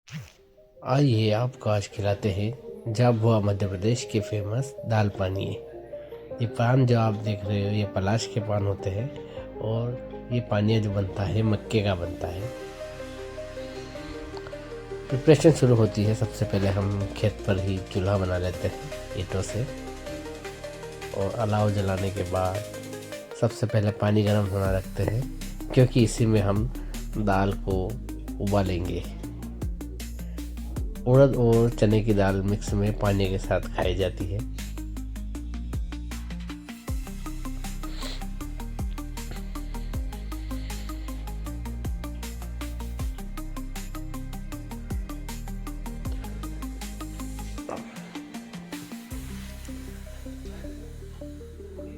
आइए आपको आज खिलाते हैं झाबुआ मध्य प्रदेश के फेमस दाल पानी। ये पान जो आप देख रहे हो ये पलाश के पान होते हैं और ये पानी जो बनता है मक्के का बनता है। प्रिपरेशन शुरू होती है, सबसे पहले हम खेत पर ही चूल्हा बना लेते हैं ईंटों से, और अलाव जलाने के बाद सबसे पहले पानी गर्म होना रखते हैं, क्योंकि इसी में हम दाल को उबालेंगे। उड़द और चने की दाल मिक्स में पानी के साथ खाई जाती है।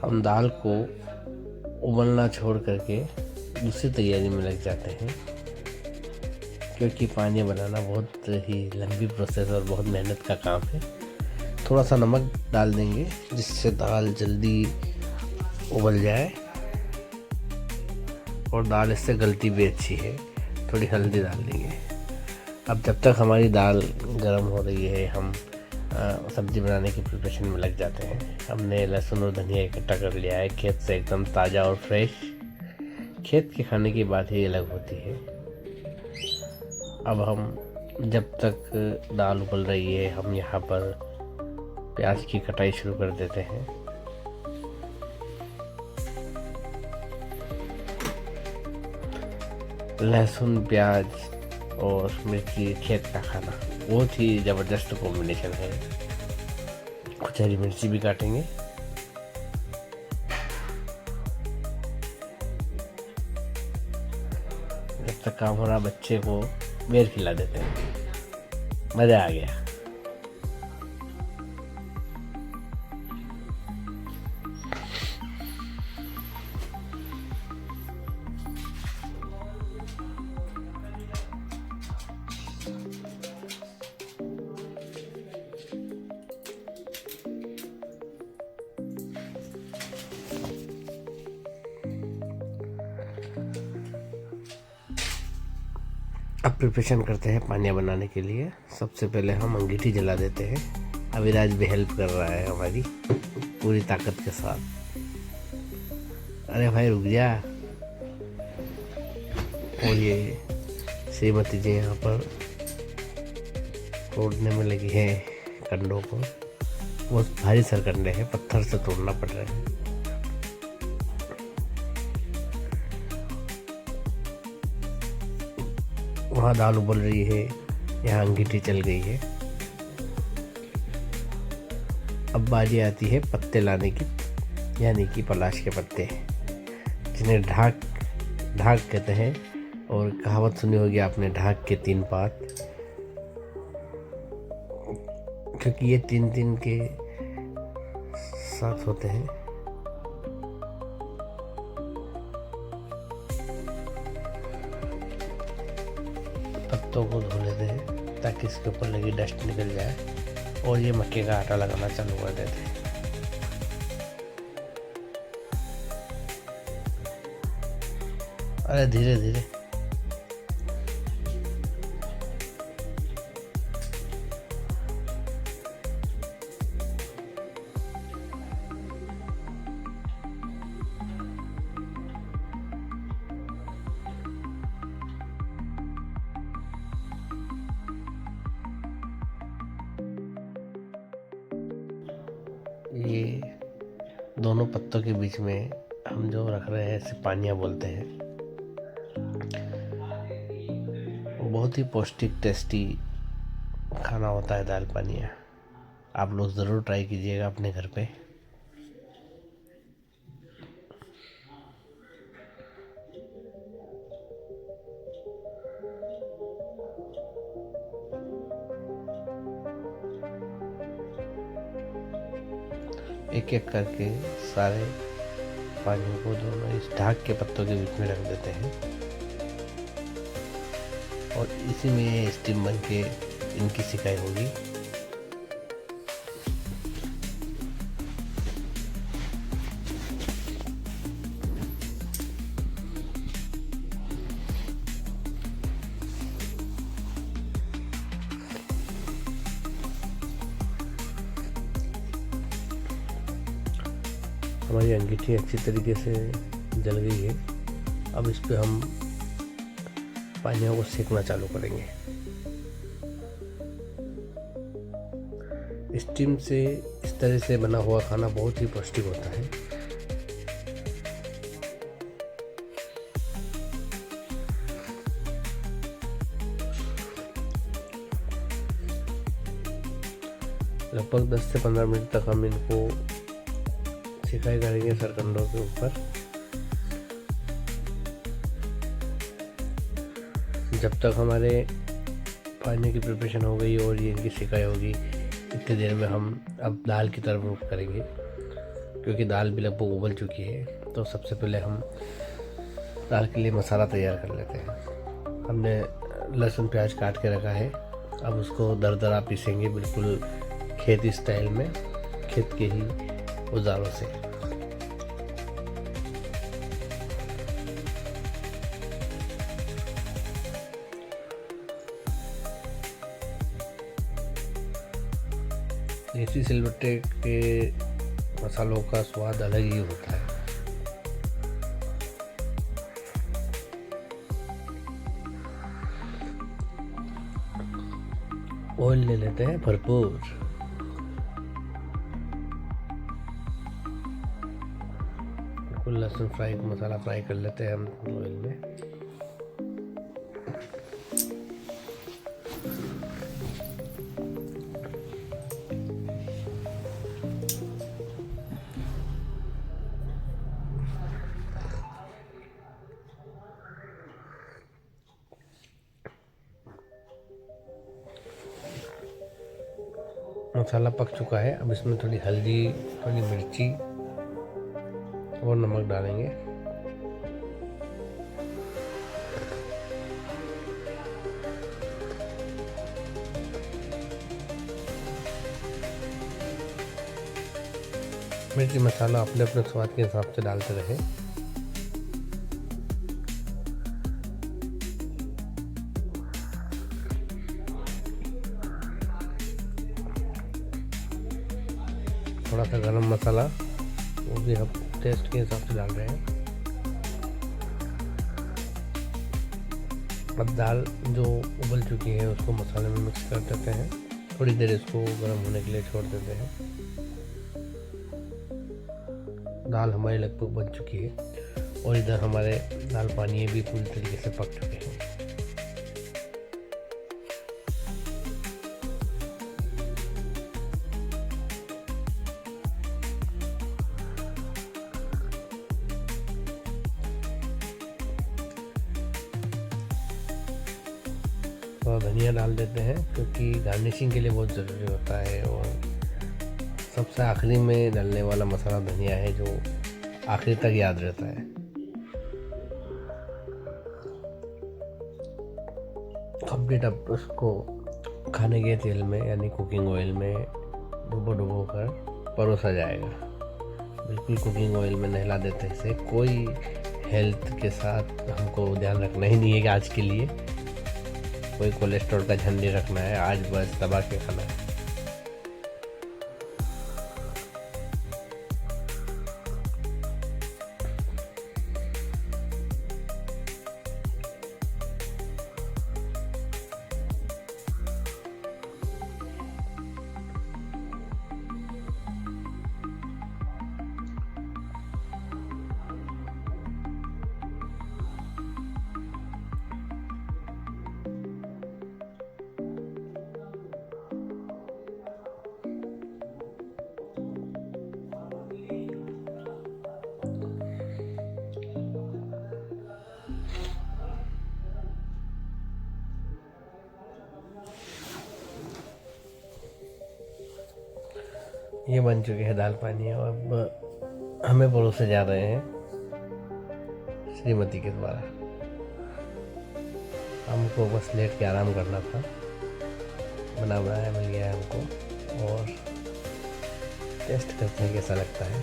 हम दाल को उबलना छोड़ करके दूसरी तैयारी में लग जाते हैं, क्योंकि पानी बनाना बहुत ही लंबी प्रोसेस और बहुत मेहनत का काम है। थोड़ा सा नमक डाल देंगे जिससे दाल जल्दी उबल जाए और दाल इससे गलती भी अच्छी है। थोड़ी हल्दी डाल देंगे। अब जब तक हमारी दाल गर्म हो रही है हम सब्ज़ी बनाने की प्रिपरेशन में लग जाते हैं। हमने लहसुन और धनिया इकट्ठा कर लिया है खेत से, एकदम ताज़ा और फ्रेश। खेत के खाने की बात ही अलग होती है। अब हम जब तक दाल उबल रही है हम यहाँ पर प्याज की कटाई शुरू कर देते हैं। लहसुन, प्याज और मिर्ची खेत का खाना बहुत ही ज़बरदस्त कॉम्बिनेशन है। कुछ हरी मिर्ची भी काटेंगे। जब तक काम हो रहा बच्चे को बेर खिला देते हैं। मज़ा आ गया। अब प्रिपरेशन करते हैं पानिया बनाने के लिए। सबसे पहले हम अंगीठी जला देते हैं। अविराज भी हेल्प कर रहा है हमारी पूरी ताकत के साथ। अरे भाई रुक जा। और ये श्रीमती जी यहाँ पर तोड़ने में लगी है कंडों को। बहुत भारी सरकंडे हैं, पत्थर से तोड़ना पड़ रहा है। वहाँ दाल उबल रही है, यहाँ अंगीठी चल गई है। अब बारी आती है पत्ते लाने की, यानी कि पलाश के पत्ते, जिन्हें ढाक कहते हैं। और कहावत सुनी होगी आपने, ढाक के 3 पात, क्योंकि ये 3 के साथ होते हैं। पत्तों को धो लेते हैं ताकि इसके ऊपर लगी डस्ट निकल जाए, और ये मक्के का आटा लगाना चालू कर देते हैं। अरे धीरे धीरे। ये दोनों पत्तों के बीच में हम जो रख रहे हैं इसे पानिया बोलते हैं। वो बहुत ही पौष्टिक टेस्टी खाना होता है दाल पानिया। आप लोग ज़रूर ट्राई कीजिएगा अपने घर पे। एक एक करके सारे पानियों को दोनों इस ढाक के पत्तों के बीच में रख देते हैं, और इसी में ये स्टीम बन के इनकी सिकाई होगी। हमारी अंगीठी अच्छी तरीके से जल गई है। अब इस पे हम पानियों को सेकना चालू करेंगे। स्टीम से इस तरह से बना हुआ खाना बहुत ही पौष्टिक होता है। लगभग 10 से 15 मिनट तक हम इनको सिकाई करेंगे सरकंडों के ऊपर। जब तक हमारे पानी की प्रिपरेशन हो गई और ये इनकी सिकाई होगी, इतनी देर में हम अब दाल की तरफ रुख करेंगे, क्योंकि दाल भी लगभग उबल चुकी है। तो सबसे पहले हम दाल के लिए मसाला तैयार कर लेते हैं। हमने लहसुन प्याज काट के रखा है। अब उसको दरदरा पीसेंगे, बिल्कुल खेत स्टाइल में, खेत के ही औजारों से। देसी सिलबट्टे के मसालों का स्वाद अलग ही होता है। ऑयल ले लेते हैं भरपूर। लहसुन फ्राई, मसाला फ्राई कर लेते हैं हम ऑयल में। मसाला पक चुका है। अब इसमें थोड़ी हल्दी, थोड़ी मिर्ची और नमक डालेंगे। मिर्ची मसाला अपने अपने स्वाद के हिसाब से डालते रहे। थोड़ा सा गरम मसाला, वो भी हम टेस्ट के हिसाब से डाल रहे हैं। अब दाल जो उबल चुकी है उसको मसाले में मिक्स कर देते हैं। थोड़ी देर इसको गर्म होने के लिए छोड़ देते हैं। दाल हमारी लगभग बन चुकी है और इधर हमारे दाल पानी भी पूरी तरीके से पक चुके हैं। थोड़ा धनिया डाल देते हैं, क्योंकि गार्निशिंग के लिए बहुत ज़रूरी होता है। और सबसे आखिरी में डालने वाला मसाला धनिया है, जो आखिर तक याद रहता है। कंप्लीट अब उसको खाने के तेल में यानी कुकिंग ऑयल में डुबो कर परोसा जाएगा। बिल्कुल कुकिंग ऑयल में नहला देते हैं इसे। कोई हेल्थ के साथ हमको ध्यान रखना ही नहीं है कि आज के लिए कोई कोलेस्ट्रॉल का ध्यान नहीं रखना है। आज बस दबा के खाना है। ये बन चुके हैं दाल पानी। और अब हमें परोसे जा रहे हैं श्रीमती के द्वारा। हमको बस लेट के आराम करना था। बना बनाया मिल गया है हमको, और टेस्ट करते हैं कैसा लगता है।